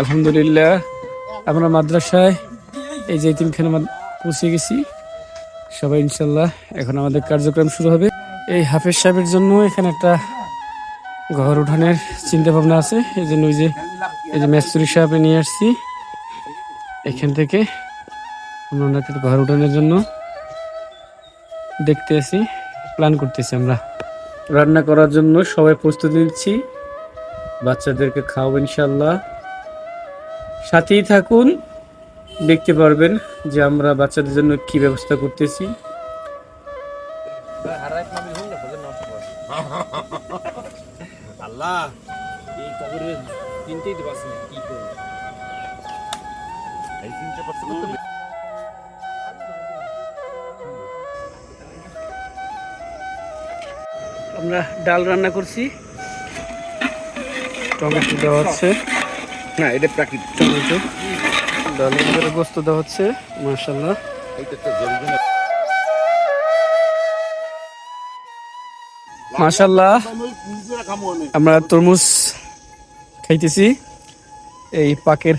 আলহামদুলিল্লাহ আমরা মাদ্রাসায় এই যে এতিমখানা পৌঁছে গেছি সবাই ইনশাল্লাহ। এখন আমাদের কার্যক্রম শুরু হবে। এই হাফেজ সাহেবের জন্য এখানে একটা ঘর উঠানের চিন্তা ভাবনা আছে, এই জন্য এই যে মেসুরি সাহেব নিয়ে আসছি এখান থেকে। আমরা ওনাকে ঘর উঠানোর জন্য দেখতে আসি, প্ল্যান করতেছি। আমরা রান্না করার জন্য সবাই প্রস্তুতি নিচ্ছি, বাচ্চাদেরকে খাওয়াবো ইনশাল্লাহ। সাথেই থাকুন, দেখতে পারবেন যে আমরা বাচ্চাদের জন্য কি ব্যবস্থা করতেছি। আল্লাহ এই কবরে চিনতেই তো পারছি না কি করব। এই চিনতে পারছি না। আমরা ডাল রান্না করছি, টমেটো দেওয়া হচ্ছে। না এটা প্রাকৃতিক টমেটো। ডালের ভিতরে গোস্ত দেওয়া হচ্ছে মাশাআল্লাহ। মাশাআল্লাহ আমরা তরমুজ খাইতেছি এই পাকের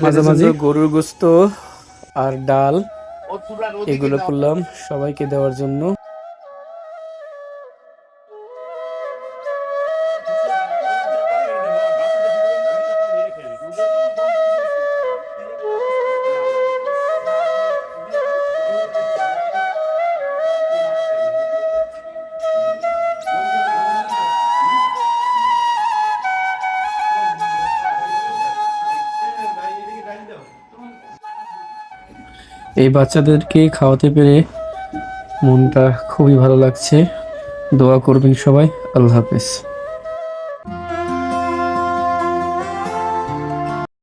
মাঝামাঝি। গরুর গোস্ত আর ডাল এগুলো করলাম সবাইকে দেওয়ার জন্য। এই বাচ্চাদেরকে খাওয়াতে পেরে মনটা খুবই ভালো লাগছে। দোয়া করবেন সবাই। আল্লাহ হাফেজ।